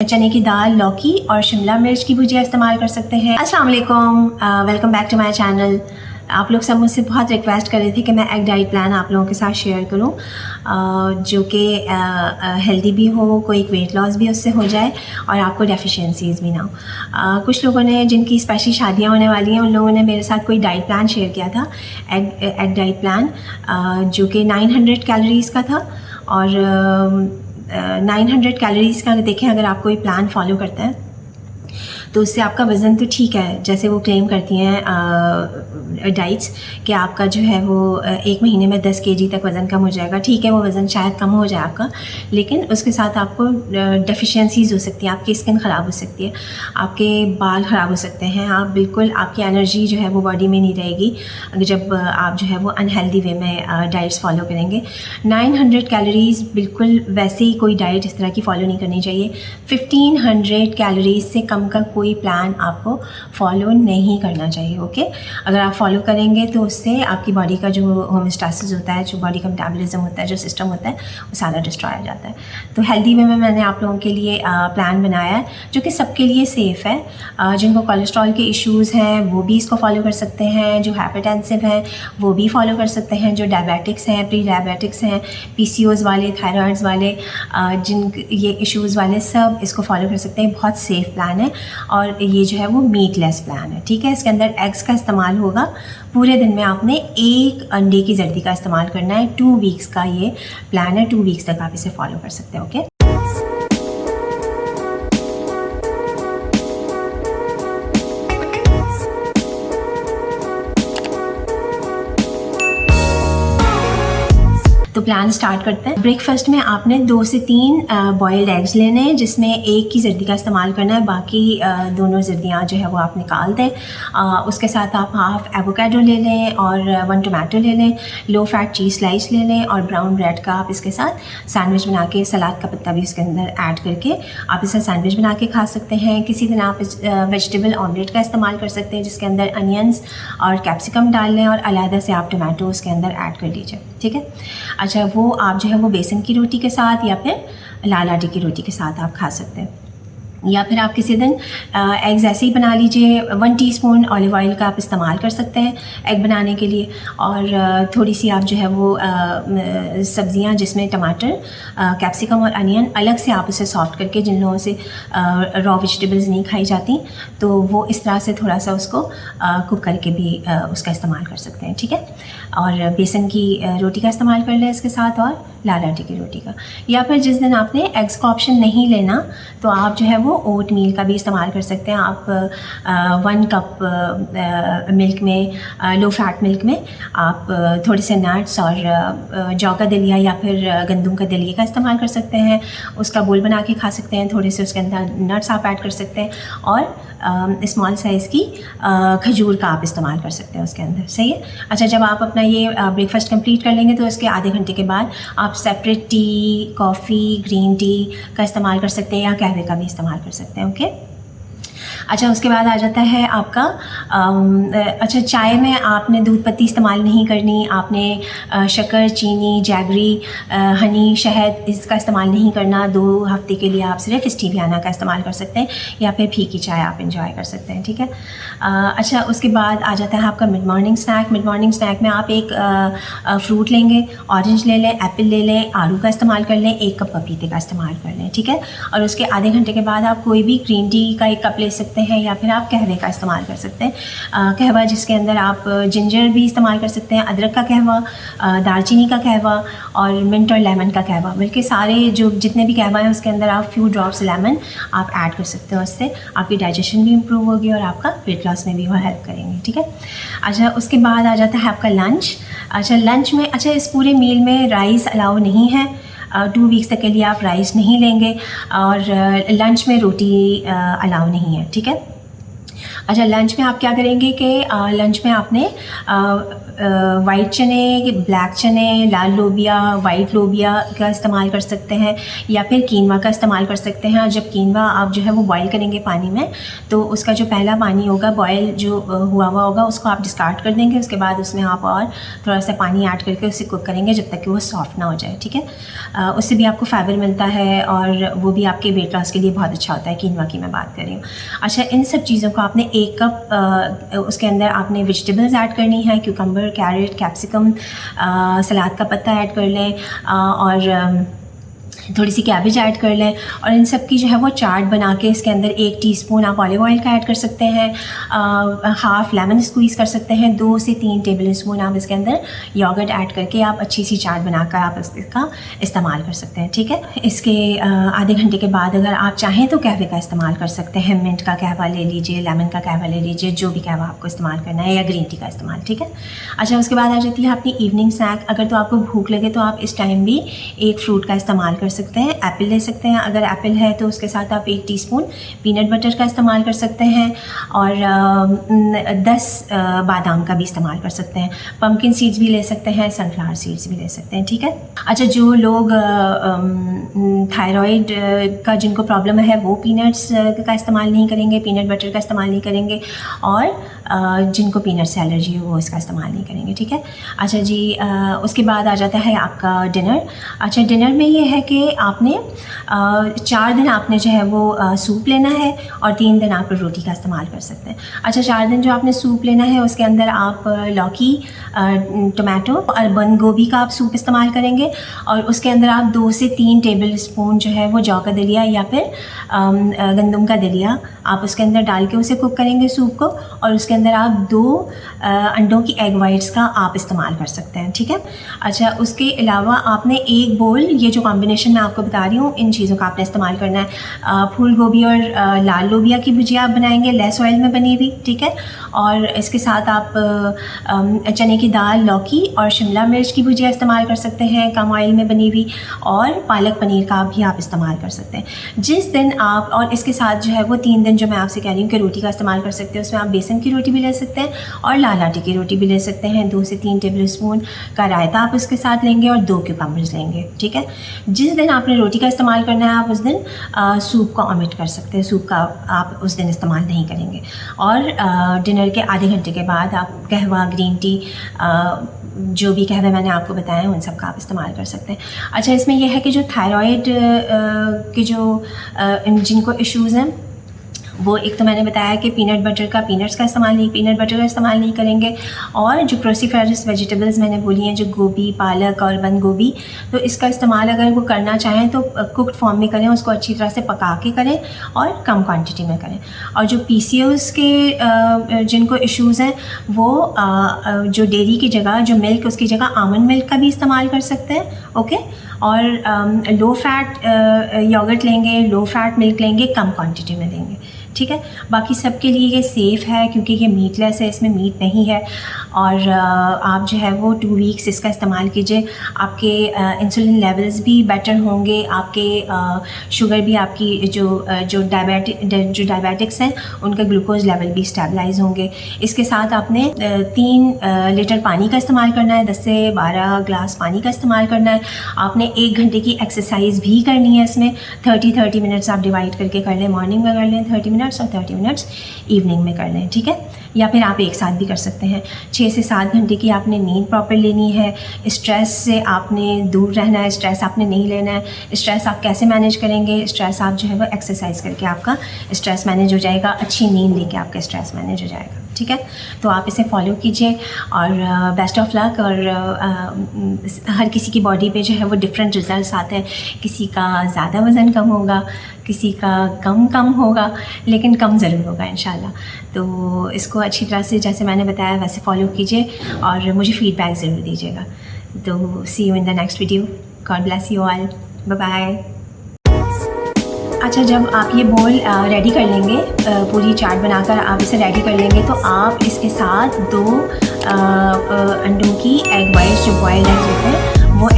चने की दाल, लौकी और शिमला मिर्च की भुजिया इस्तेमाल कर सकते हैं। अस्सलाम वालेकुम, welcome back to my channel. आप लोग सब मुझसे बहुत रिक्वेस्ट कर रहे थे कि मैं एग डाइट प्लान आप लोगों के साथ शेयर करूं, जो कि हेल्दी भी हो, कोई वेट लॉस भी उससे हो जाए और आपको डेफिशिएंसीज़ भी ना हो। कुछ लोगों ने, जिनकी स्पेशली शादियां होने वाली हैं, उन लोगों ने मेरे साथ कोई डाइट प्लान शेयर किया था, एग डाइट प्लान, जो कि 900 कैलोरीज़ का था। और 900 कैलोरीज़ का देखें, अगर आप कोई प्लान फॉलो करते हैं तो उससे आपका वज़न तो ठीक है, जैसे वो क्लेम करती हैं डाइट्स कि आपका जो है वो 1 महीने में 10 kg तक वज़न कम हो जाएगा। ठीक है, वो वज़न शायद कम हो जाए आपका, लेकिन उसके साथ आपको डेफिशिएंसीज़ हो सकती हैं, आपकी स्किन ख़राब हो सकती है, आपके बाल ख़राब हो सकते हैं, आप बिल्कुल, आपकी एनर्जी जो है वो बॉडी में नहीं रहेगी अगर जब आप जो है वो अनहेल्दी वे में डाइट्स फॉलो करेंगे। 900 कैलोरीज़ बिल्कुल वैसे ही कोई डाइट इस तरह की फ़ॉलो नहीं करनी चाहिए। 1500 कैलोरीज़ से कम का कोई प्लान आपको फॉलो नहीं करना चाहिए। ओके, अगर आप फॉलो करेंगे तो उससे आपकी बॉडी का जो होमोस्टेसिस होता है, जो बॉडी का मेटाबॉलिज्म होता है, जो सिस्टम होता है, वो सारा डिस्ट्रॉय हो जाता है। तो हेल्दी वे में मैंने आप लोगों के लिए प्लान बनाया है जो कि सबके लिए सेफ़ है। जिनको कोलेस्ट्रॉल के इश्यूज़ हैं वो भी इसको फॉलो कर सकते हैं, जो हाइपरटेंसिव हैं वो भी फॉलो कर सकते हैं, जो डायबिटिक्स हैं, प्री डायबिटिक्स हैं, PCOS वाले, थायराइड्स वाले, जिन ये इश्यूज़ वाले, सब इसको फॉलो कर सकते हैं। बहुत सेफ़ प्लान है और ये जो है वो मीटलेस प्लान है। ठीक है, इसके अंदर एग्स का इस्तेमाल होगा। पूरे दिन में आपने 1 अंडे की जर्दी का इस्तेमाल करना है। 2 वीक्स का ये प्लान है, 2 वीक्स तक आप इसे फॉलो कर सकते हैं। ओके, तो प्लान स्टार्ट करते हैं। ब्रेकफास्ट में आपने 2 से 3 बॉइल्ड एग्स लेने हैं, जिसमें एक की जर्दी का इस्तेमाल करना है, बाकी दोनों जर्दियाँ जो है वो आप निकाल दें। उसके साथ आप हाफ एवोकाडो ले लें और 1 टमाटो ले लें, लो फैट चीज़ स्लाइस ले लें और ब्राउन ब्रेड का आप इसके साथ सैंडविच बना के, सलाद का पत्ता भी इसके अंदर ऐड करके आप इसे सैंडविच बना के खा सकते हैं। किसी दिन आप वेजिटेबल ऑमलेट का इस्तेमाल कर सकते हैं, जिसके अंदर अनियंस और कैप्सिकम डाल लें और अलहदा से आप टमाटो उसके अंदर ऐड कर लीजिए। ठीक है, अच्छा, वो आप जो है वो बेसन की रोटी के साथ या फिर लाल आटे की रोटी के साथ आप खा सकते हैं। या फिर आप किसी दिन एग्स ऐसे ही बना लीजिए। 1 टीस्पून ऑलिव ऑयल का आप इस्तेमाल कर सकते हैं एग बनाने के लिए, और थोड़ी सी आप जो है वो सब्ज़ियाँ, जिसमें टमाटर, कैप्सिकम और अनियन, अलग से आप उसे सॉफ्ट करके, जिन लोगों से रॉ वेजिटेबल्स नहीं खाई जाती, तो वो इस तरह से थोड़ा सा उसको कुक करके भी उसका इस्तेमाल कर सकते हैं। ठीक है, और बेसन की रोटी का इस्तेमाल कर लें इसके साथ, और लाल आटे की रोटी का। या फिर जिस दिन आपने एग्स का ऑप्शन नहीं लेना तो आप जो है वो ओट मील का भी इस्तेमाल कर सकते हैं। आप 1 कप मिल्क में, लो फैट मिल्क में आप थोड़े से नट्स और जौ का दलिया या फिर गंदम का दलिया का इस्तेमाल कर सकते हैं। उसका बोल बना के खा सकते हैं। थोड़े से उसके अंदर नट्स आप ऐड कर सकते हैं और स्मॉल साइज़ की खजूर का आप इस्तेमाल कर सकते हैं उसके अंदर। सही है। अच्छा, जब आप अपना ये ब्रेकफास्ट कंप्लीट कर लेंगे तो उसके आधे घंटे के बाद आप separate T, coffee, green tea का इस्तेमाल कर सकते हैं या कहवे का भी इस्तेमाल कर सकते हैं। ओके, अच्छा, उसके बाद आ जाता है आपका अच्छा, चाय में आपने दूध पत्ती इस्तेमाल नहीं करनी, आपने शक्कर, चीनी, जैगरी, हनी, शहद इसका इस्तेमाल नहीं करना। 2 हफ्ते के लिए आप सिर्फ स्टीवियाना का इस्तेमाल कर सकते हैं या फिर फीकी चाय आप इंजॉय कर सकते हैं। ठीक है, अच्छा, उसके बाद आ जाता है आपका mid morning snack. Mid morning snack में आप एक फ्रूट लेंगे, ऑरेंज ले लें, एप्पल ले लें, आलू का इस्तेमाल कर लें, 1 कप पपीते का इस्तेमाल कर लें। ठीक है, और उसके आधे घंटे के बाद आप कोई भी ग्रीन टी का 1 कप ले सकते हैं या फिर आप कहवे का इस्तेमाल कर सकते हैं। कहवा, जिसके अंदर आप जिंजर भी इस्तेमाल कर सकते हैं, अदरक का कहवा, दालचीनी का कहवा और मिंट और लेमन का कहवा, बल्कि सारे जो जितने भी कहवा हैं उसके अंदर आप फ्यू ड्रॉप्स लेमन आप ऐड कर सकते हो। उससे आपकी डाइजेशन भी इम्प्रूव होगी और आपका वेट लॉस में भी वो हेल्प करेंगे। ठीक है, अच्छा, उसके बाद आ जाता है आपका लंच। अच्छा, लंच में, अच्छा, इस पूरे मील में राइस अलाउ नहीं है। 2 वीक्स तक के लिए आप राइस नहीं लेंगे और लंच में रोटी अलाउ नहीं है। ठीक है, अच्छा, लंच में आप क्या करेंगे कि लंच में आपने वाइट चने, ब्लैक चने, लाल लोबिया, वाइट लोबिया का इस्तेमाल कर सकते हैं, या फिर कीनवा का इस्तेमाल कर सकते हैं। जब कीनवा आप जो है वो बॉईल करेंगे पानी में, तो उसका जो पहला पानी होगा बॉयल जो हुआ होगा उसको आप डिस्कार्ड कर देंगे। उसके बाद उसमें आप और थोड़ा सा पानी ऐड करके उसे कुक करेंगे जब तक कि वो सॉफ्ट ना हो जाए, ठीक है। उससे भी आपको फाइबर मिलता है और वो भी आपके वेट लॉस के लिए बहुत अच्छा होता है। कीनवा की मैं बात कर रही हूँ। अच्छा, इन सब चीज़ों को आपने 1 कप उसके अंदर आपने वेजिटेबल्स ऐड करनी है, क्यूकम्बर, कैरेट, कैप्सिकम, सलाद का पत्ता ऐड कर लें और थोड़ी सी कैबेज ऐड कर लें, और इन सब की जो है वो चाट बना के इसके अंदर 1 टीस्पून आप ऑलिव ऑयल का ऐड कर सकते हैं, हाफ़ लेमन स्क्वीज़ कर सकते हैं, 2 से 3 टेबल स्पून आप इसके अंदर योगर्ट ऐड करके आप अच्छी सी चाट बनाकर आप इसका इस्तेमाल कर सकते हैं, ठीक है। इसके आधे घंटे के बाद अगर आप चाहें तो कहवे का इस्तेमाल कर सकते हैं। मिंट का कहवा ले लीजिए, लेमन का कहवा ले लीजिए, जो भी कहवा आपको इस्तेमाल करना है, या ग्रीन टी का इस्तेमाल, ठीक है। अच्छा, उसके बाद आ जाती है अपनी इवनिंग स्नैक। अगर तो आपको भूख लगे तो आप इस टाइम भी एक फ्रूट का इस्तेमाल कर सकते हैं। एप्पल ले सकते हैं, अगर एप्पल है तो उसके साथ आप 1 टीस्पून पीनट बटर का इस्तेमाल कर सकते हैं, और 10 बादाम का भी इस्तेमाल कर सकते हैं। पम्पकिन सीड्स भी ले सकते हैं, सनफ्लावर सीड्स भी ले सकते हैं, ठीक है। अच्छा, जो लोग थायराइड का जिनको प्रॉब्लम है वो पीनट्स का इस्तेमाल नहीं करेंगे, पीनट बटर का इस्तेमाल नहीं करेंगे, और जिनको पीनट से एलर्जी हो वो इसका इस्तेमाल नहीं करेंगे, ठीक है। अच्छा जी, उसके बाद आ जाता है आपका डिनर। अच्छा, डिनर में ये है कि आपने 4 दिन आपने जो है वो सूप लेना है, और 3 दिन आप रोटी का इस्तेमाल कर सकते हैं। अच्छा, 4 दिन जो आपने सूप लेना है उसके अंदर आप लौकी, टमाटो और बंद गोभी का आप सूप इस्तेमाल करेंगे, और उसके अंदर आप 2 से 3 टेबल स्पून जो है वो जौ का दलिया या फिर गंदम का दलिया आप उसके अंदर डाल के उसे कुक करेंगे सूप को, और उसके अंदर आप 2 अंडों की एग वाइट्स का आप इस्तेमाल कर सकते हैं, ठीक है। अच्छा, उसके अलावा आपने 1 बोल, ये जो कॉम्बिनेशन मैं आपको बता रही हूँ, इन चीज़ों का आपने इस्तेमाल करना है। फूल गोभी और लाल लोबिया की भुजिया आप बनाएंगे, लेस ऑयल में बनी हुई, ठीक है। और इसके साथ आप चने की दाल, लौकी और शिमला मिर्च की भुजिया इस्तेमाल कर सकते हैं, कम ऑयल में बनी हुई, और पालक पनीर का भी आप इस्तेमाल कर सकते हैं। जिस दिन आप, और इसके साथ जो है वो 3 दिन जो मैं आपसे कह रही हूँ कि रोटी का इस्तेमाल कर सकते हैं, उसमें आप बेसन की रोटी भी ले सकते हैं और लाल आटे की रोटी भी ले सकते हैं। 2 से 3 टेबल स्पून का रायता आप उसके साथ लेंगे, और 2 क्यूकम्बर्स लेंगे, ठीक है। जिस दिन आपने रोटी का इस्तेमाल करना है आप उस दिन सूप का ओमिट कर सकते हैं, सूप का आप उस दिन इस्तेमाल नहीं करेंगे। और डिनर के आधे घंटे के बाद आप कहवा, ग्रीन टी, जो भी कहवे मैंने आपको बताया है उन सब का आप इस्तेमाल कर सकते हैं। अच्छा, इसमें यह है कि जो थायराइड के जो जिनको इश्यूज़ हैं, वो एक तो मैंने बताया कि पीनट्स का इस्तेमाल नहीं करेंगे, और जो क्रूसीफेरस वेजिटेबल्स मैंने बोली हैं, जो गोभी, पालक और बंद गोभी, तो इसका इस्तेमाल अगर वो करना चाहें तो कुक्ड फॉर्म में करें, उसको अच्छी तरह से पका के करें और कम क्वांटिटी में करें। और जो PCOS के जिनको इश्यूज़ हैं वो जो डेयरी की जगह, जो मिल्क, उसकी जगह आमंड मिल्क का भी इस्तेमाल कर सकते हैं, ओके। और लो फैट योगर्ट लेंगे, लो फैट मिल्क लेंगे, कम क्वांटिटी में लेंगे, ठीक है। बाकी सबके लिए ये सेफ़ है क्योंकि ये मीटलेस है, इसमें मीट नहीं है। और आप जो है वो 2 वीक्स इसका इस्तेमाल कीजिए, आपके इंसुलिन लेवल्स भी बेटर होंगे, आपके शुगर भी, आपकी जो डायबिटिक्स हैं उनका ग्लूकोज लेवल भी स्टेबलाइज होंगे। इसके साथ आपने 3 लीटर पानी का इस्तेमाल करना है, 10 से 12 ग्लास पानी का इस्तेमाल करना है। आपने 1 घंटे की एक्सरसाइज भी करनी है इसमें, 30 मिनट्स आप डिवाइड करके कर लें, मॉर्निंग में कर लें 30 मिनट्स और 30 मिनट्स इवनिंग में कर लें, ठीक है। या फिर आप एक साथ भी कर सकते हैं। 6 से 7 घंटे की आपने नींद प्रॉपर लेनी है। स्ट्रेस से आपने दूर रहना है, स्ट्रेस आपने नहीं लेना है। स्ट्रेस आप कैसे मैनेज करेंगे? स्ट्रेस आप जो है वो एक्सरसाइज करके आपका स्ट्रेस मैनेज हो जाएगा, अच्छी नींद लेके आपका स्ट्रेस मैनेज हो जाएगा, ठीक है। तो आप इसे फॉलो कीजिए और बेस्ट ऑफ लक। और हर किसी की बॉडी पे जो है वो डिफरेंट रिजल्ट्स आते हैं, किसी का ज़्यादा वज़न कम होगा, किसी का कम होगा, लेकिन कम ज़रूर होगा इंशाल्लाह। तो इसको अच्छी तरह से जैसे मैंने बताया वैसे फॉलो कीजिए और मुझे फीडबैक ज़रूर दीजिएगा। तो see you in the next video. God bless you all, bye bye. अच्छा, जब आप ये बोल रेडी कर लेंगे, पूरी चाट बनाकर आप इसे रेडी कर लेंगे, तो आप इसके साथ 2 अंडों की एग वाइट्स, जो बॉयल्ड एग्स होते हैं, वो